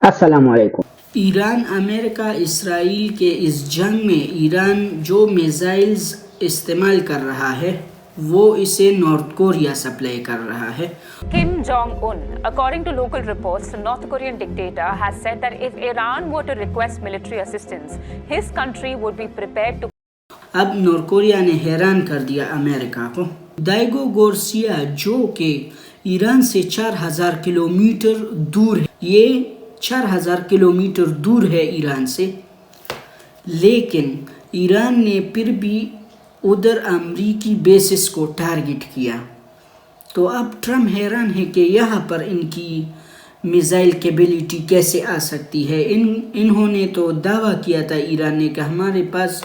السلام علیکم. ایران امریکہ اسرائیل کے اس جنگ میں ایران جو میزائلز استعمال کر رہا ہے وہ اسے نارتھ کوریا سپلائی کر رہا ہے. Kim Jong-un, according to local reports, the North Korean dictator has said that if Iran were to request military assistance, his country would be prepared to. اب نارتھ کوریا نے حیران کر دیا امریکہ کو. دائیگو گورسیا جو کہ ایران سے 4000 کلومیٹر دور ہے، یہ 4000 کلومیٹر دور ہے ایران سے، لیکن ایران نے پھر بھی ادھر امریکی بیسز کو ٹارگٹ کیا. تو اب ٹرمپ حیران ہے کہ یہاں پر ان کی میزائل کیپیبلٹی کیسے آ سکتی ہے. انہوں نے تو دعویٰ کیا تھا ایران نے کہ ہمارے پاس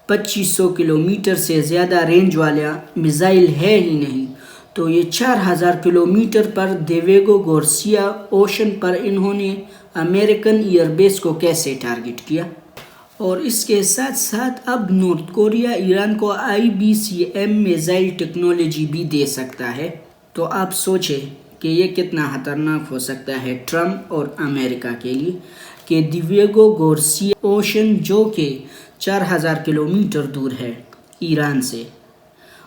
2500 کلومیٹر سے زیادہ رینج والا میزائل ہے ہی نہیں. تو یہ 4000 کلومیٹر پر دیویگو گورسیا اوشن پر انہوں نے امریکن ایئر بیس کو کیسے ٹارگٹ کیا. اور اس کے ساتھ ساتھ اب نارتھ کوریا ایران کو IBCM میزائل ٹیکنالوجی بھی دے سکتا ہے. تو آپ سوچیں کہ یہ کتنا خطرناک ہو سکتا ہے ٹرمپ اور امریکہ کے لیے کہ دیویگو گورسیا اوشن جو کہ 4000 کلومیٹر دور ہے ایران سے،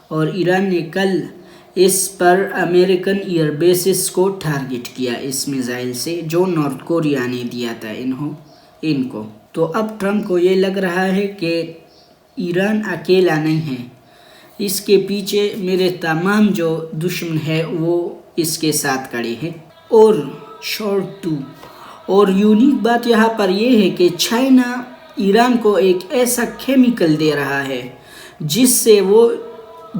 اور ایران نے کل اس پر امریکن ایئر بیسز کو ٹارگٹ کیا اس میزائل سے جو نارتھ کوریا نے دیا تھا ان کو. تو اب ٹرمپ کو یہ لگ رہا ہے کہ ایران اکیلا نہیں ہے، اس کے پیچھے میرے تمام جو دشمن ہے وہ اس کے ساتھ کھڑے ہیں. اور شارٹ 2 اور یونیک بات یہاں پر یہ ہے کہ چائنا ایران کو ایک ایسا کیمیکل دے رہا ہے جس سے وہ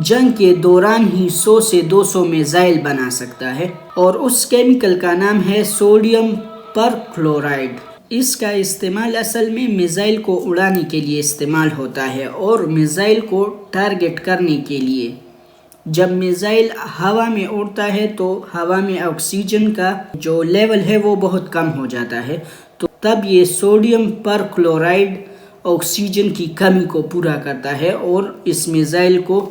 جنگ کے دوران ہی 100 سے 200 میزائل بنا سکتا ہے، اور اس کیمیکل کا نام ہے سوڈیم پر کلورائڈ. اس کا استعمال اصل میں میزائل کو اڑانے کے لیے استعمال ہوتا ہے اور میزائل کو ٹارگٹ کرنے کے لیے. جب میزائل ہوا میں اڑتا ہے تو ہوا میں آکسیجن کا جو لیول ہے وہ بہت کم ہو جاتا ہے، تو تب یہ سوڈیم پر کلورائڈ آکسیجن کی کمی کو پورا کرتا ہے اور اس میزائل کو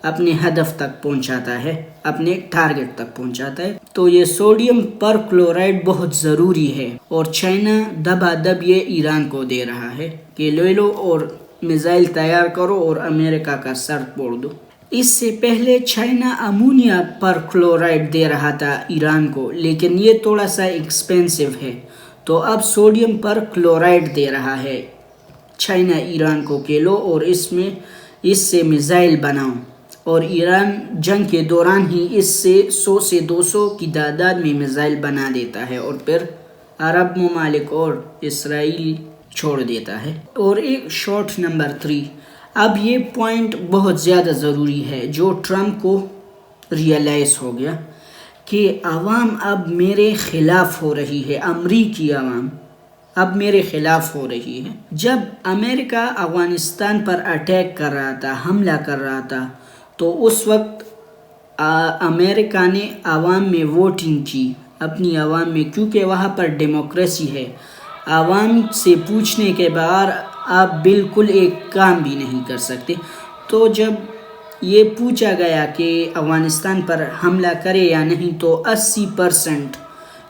اپنے ہدف تک پہنچاتا ہے، اپنے ٹارگٹ تک پہنچاتا ہے. تو یہ سوڈیم پر کلورائڈ بہت ضروری ہے، اور چائنا دبا دب یہ ایران کو دے رہا ہے کہ لے لو اور میزائل تیار کرو اور امریکہ کا سر توڑ دو. اس سے پہلے چائنا امونیا پر کلورائڈ دے رہا تھا ایران کو، لیکن یہ تھوڑا سا ایکسپینسو ہے. تو اب سوڈیم پر کلورائڈ دے رہا ہے چائنا ایران کو کہ لو اور اس سے میزائل بناؤ، اور ایران جنگ کے دوران ہی اس سے 100 سے 200 کی تعداد میں میزائل بنا دیتا ہے اور پھر عرب ممالک اور اسرائیل چھوڑ دیتا ہے. اور ایک شارٹ نمبر 3، اب یہ پوائنٹ بہت زیادہ ضروری ہے جو ٹرمپ کو ریئلائز ہو گیا کہ عوام اب میرے خلاف ہو رہی ہے، امریکی عوام اب میرے خلاف ہو رہی ہے. جب امریکہ افغانستان پر اٹیک کر رہا تھا، حملہ کر رہا تھا، تو اس وقت امریکہ نے عوام میں ووٹنگ کی، اپنی عوام میں، کیونکہ وہاں پر ڈیموکریسی ہے. عوام سے پوچھنے کے بعد آپ بالکل ایک کام بھی نہیں کر سکتے. تو جب یہ پوچھا گیا کہ افغانستان پر حملہ کرے یا نہیں، تو 80%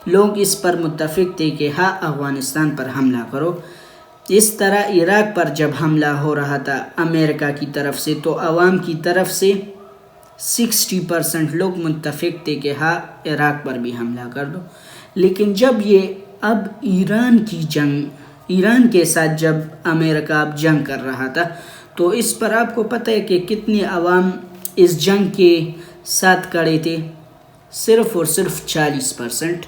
لوگ اس پر متفق تھے کہ ہاں افغانستان پر حملہ کرو. اس طرح عراق پر جب حملہ ہو رہا تھا امریکہ کی طرف سے، تو عوام کی طرف سے 60% لوگ متفق تھے کہ ہاں عراق پر بھی حملہ کر دو. لیکن جب یہ اب ایران کے ساتھ جب امریکہ اب جنگ کر رہا تھا، تو اس پر آپ کو پتہ ہے کہ کتنے عوام اس جنگ کے ساتھ کھڑے تھے، صرف اور صرف 40%.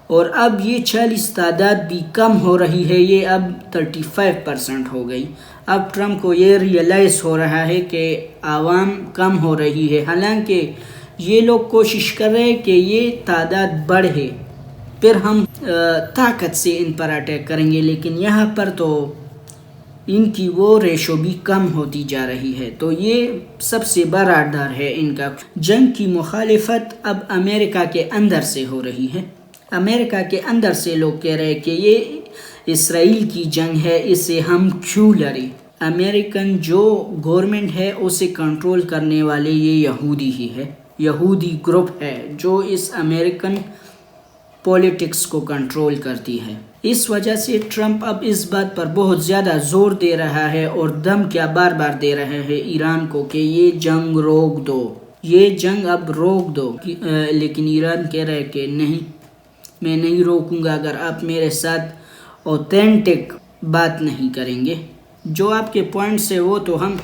اور اب یہ 40 تعداد بھی کم ہو رہی ہے، یہ اب 35% ہو گئی. اب ٹرمپ کو یہ ریئلائز ہو رہا ہے کہ عوام کم ہو رہی ہے، حالانکہ یہ لوگ کوشش کر رہے ہیں کہ یہ تعداد بڑھے، پھر ہم طاقت سے ان پر اٹیک کریں گے، لیکن یہاں پر تو ان کی وہ ریشو بھی کم ہوتی جا رہی ہے. تو یہ سب سے بڑا ڈر ہے ان کا. جنگ کی مخالفت اب امریکہ کے اندر سے ہو رہی ہے. امریکہ کے اندر سے لوگ کہہ رہے ہیں کہ یہ اسرائیل کی جنگ ہے، اسے ہم کیوں لڑیں. امریکن جو گورنمنٹ ہے اسے کنٹرول کرنے والے یہ یہودی ہی ہے، یہودی گروپ ہے جو اس امریکن پولیٹکس کو کنٹرول کرتی ہے۔ اس وجہ سے ٹرمپ اب اس بات پر بہت زیادہ زور دے رہا ہے اور دھمکیاں بار بار دے رہے ہیں ایران کو کہ یہ جنگ روک دو، یہ جنگ اب روک دو، لیکن ایران کہہ رہا ہے کہ نہیں، میں نہیں روکوں گا اگر آپ میرے ساتھ اوتھینٹک بات نہیں کریں گے۔ جو آپ کے پوائنٹس ہے وہ تو ہم،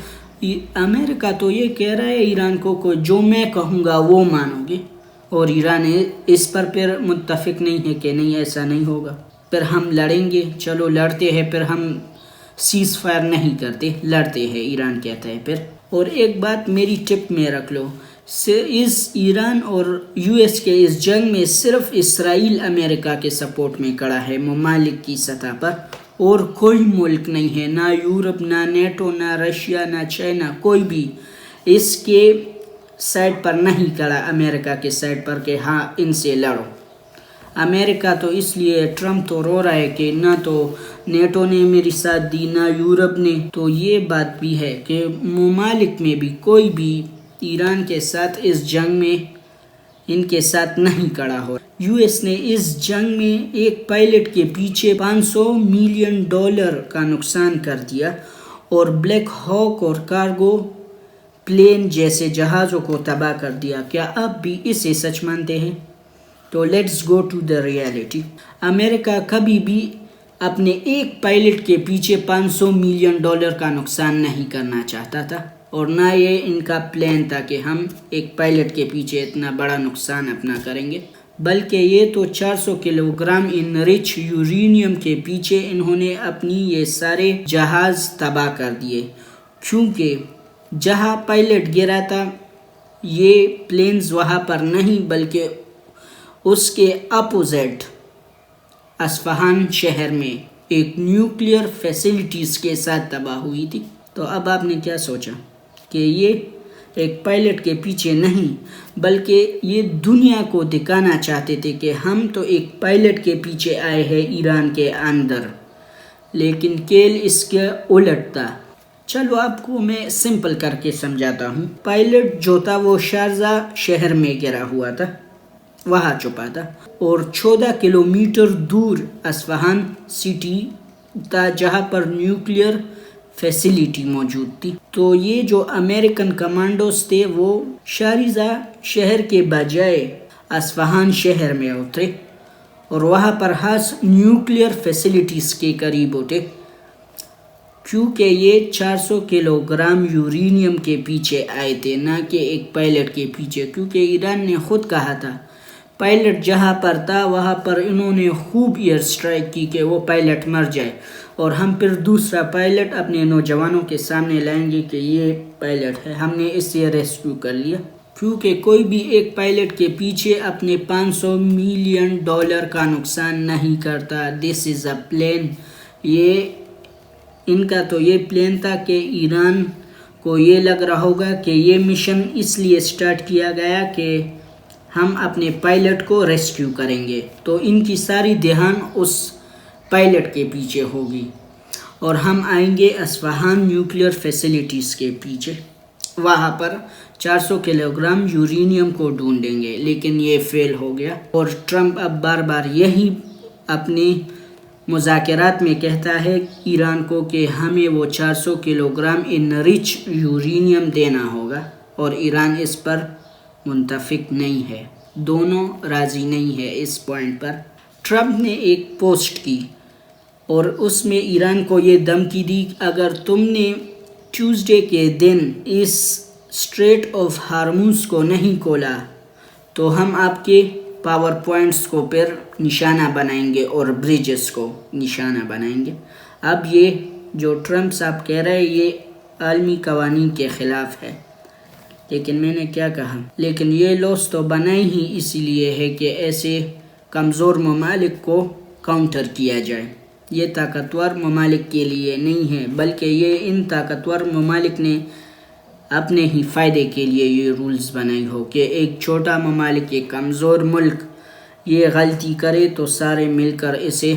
امریکہ تو یہ کہہ رہا ہے ایران کو جو میں کہوں گا وہ مانو گے، اور ایران اس پر پھر متفق نہیں ہے کہ نہیں ایسا نہیں ہوگا، پھر ہم لڑیں گے، چلو لڑتے ہیں، پھر ہم سیز فائر نہیں کرتے، لڑتے ہیں، ایران کہتا ہے پھر۔ اور ایک بات میری ٹپ میں رکھ لو، اس ایران اور یو ایس کے اس جنگ میں صرف اسرائیل امریکہ کے سپورٹ میں کھڑا ہے ممالک کی سطح پر، اور کوئی ملک نہیں ہے، نہ یورپ، نہ نیٹو، نہ رشیا، نہ چائنا، کوئی بھی اس کے سائڈ پر نہیں کھڑا، امریکہ کے سائڈ پر کہ ہاں ان سے لڑو۔ امریکہ تو اس لیے ٹرمپ تو رو رہا ہے کہ نہ تو نیٹو نے میری ساتھ دی، نہ یورپ نے، تو یہ بات بھی ہے کہ ممالک میں بھی کوئی بھی ایران کے ساتھ اس جنگ میں ان کے ساتھ نہیں کھڑا ہو۔ یو ایس نے اس جنگ میں ایک پائلٹ کے پیچھے $500 ملین کا نقصان کر دیا، اور بلیک ہاک اور کارگو پلین جیسے جہازوں کو تباہ کر دیا۔ کیا آپ بھی اسے سچ مانتے ہیں؟ تو let's go to the reality. America کبھی بھی اپنے ایک پائلٹ کے پیچھے $500 ملین کا نقصان نہیں کرنا چاہتا تھا، اور نہ یہ ان کا پلان تھا کہ ہم ایک پائلٹ کے پیچھے اتنا بڑا نقصان اپنا کریں گے، بلکہ یہ تو 400 کلو گرام انرچ یورینیم کے پیچھے انہوں نے اپنی یہ سارے جہاز تباہ کر دیے، کیونکہ جہاں پائلٹ گرا تھا یہ پلینز وہاں پر نہیں بلکہ اس کے اپوزٹ اصفہان شہر میں ایک نیوکلیئر فیسلٹیز کے ساتھ تباہ ہوئی تھی۔ تو اب آپ نے کیا سوچا کہ یہ ایک پائلٹ کے پیچھے نہیں بلکہ یہ دنیا کو دکھانا چاہتے تھے کہ ہم تو ایک پائلٹ کے پیچھے آئے ہیں ایران کے اندر، لیکن کیل اس کے الٹ تھا۔ چلو آپ کو میں سمپل کر کے سمجھاتا ہوں۔ پائلٹ جو تھا وہ شارجہ شہر میں گرا ہوا تھا، وہاں چھپا تھا، اور 14 کلومیٹر دور اصفہان سٹی تھا جہاں پر نیوکلیئر فیسلٹی موجود تھی۔ تو یہ جو امریکن کمانڈوز تھے وہ شارجہ شہر کے بجائے اصفہان شہر میں اترے اور وہاں پر خاص نیوکلیئر فیسلٹیز کے قریب اٹھے، کیونکہ یہ 400 کلو گرام یورینیم کے پیچھے آئے تھے، نہ کہ ایک پائلٹ کے پیچھے، کیونکہ ایران نے خود کہا تھا پائلٹ جہاں پر تھا وہاں پر انہوں نے خوب ایئر اسٹرائک کی کہ وہ پائلٹ مر جائے، اور ہم پھر دوسرا پائلٹ اپنے نوجوانوں کے سامنے لائیں گے کہ یہ پائلٹ ہے، ہم نے اس سے ریسکیو کر لیا۔ کیونکہ کوئی بھی ایک پائلٹ کے پیچھے اپنے $500 ملین کا نقصان نہیں کرتا۔ دس از اے پلان۔ یہ ان کا تو یہ پلان تھا کہ ایران کو یہ لگ رہا ہوگا کہ یہ مشن اس لیے سٹارٹ کیا گیا کہ ہم اپنے پائلٹ کو ریسکیو کریں گے، تو ان کی ساری دھیان اس پائلٹ کے پیچھے ہوگی، اور ہم آئیں گے اصفہان نیوکلیئر فیسلٹیز کے پیچھے، وہاں پر 400 کلو گرام یورینیم کو ڈھونڈیں گے، لیکن یہ فیل ہو گیا۔ اور ٹرمپ اب بار بار یہی اپنے مذاکرات میں کہتا ہے ایران کو کہ ہمیں وہ 400 کلو گرام انرچ یورینیم دینا ہوگا، اور ایران اس پر متفق نہیں ہے، دونوں راضی نہیں ہے اس پوائنٹ پر۔ ٹرمپ نے ایک پوسٹ کی اور اس میں ایران کو یہ دھمکی دی، اگر تم نے ٹیوزڈے کے دن اس اسٹریٹ آف ہارموز کو نہیں کھولا تو ہم آپ کے پاور پوائنٹس کو پھر نشانہ بنائیں گے اور بریجز کو نشانہ بنائیں گے۔ اب یہ جو ٹرمپ صاحب کہہ رہے ہیں یہ عالمی قوانین کے خلاف ہے، لیکن میں نے کیا کہا، لیکن یہ لاس تو بنائی ہی اسی لیے ہے کہ ایسے کمزور ممالک کو کاؤنٹر کیا جائے۔ یہ طاقتور ممالک کے لیے نہیں ہے بلکہ یہ ان طاقتور ممالک نے اپنے ہی فائدے کے لیے یہ رولز بنائی ہو کہ ایک چھوٹا ممالک، ایک کمزور ملک یہ غلطی کرے تو سارے مل کر اسے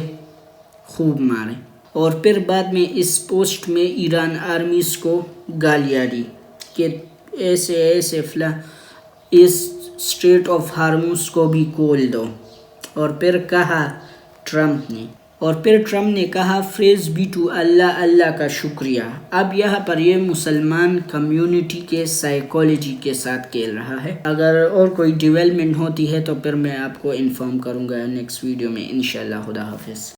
خوب ماریں۔ اور پھر بعد میں اس پوسٹ میں ایران آرمیز کو گالیاں دی کہ ایسے فلاں اس اسٹریٹ آف ہارموز کو بھی کھول دو، اور پھر کہا ٹرمپ نے کہا فریز بی ٹو اللہ کا شکریہ. اب یہاں پر یہ مسلمان کمیونٹی کے سائیکالوجی کے ساتھ کھیل رہا ہے. اگر اور کوئی ڈیولپمنٹ ہوتی ہے تو پھر میں آپ کو انفارم کروں گا نیکسٹ ویڈیو میں انشاءاللہ. خدا حافظ.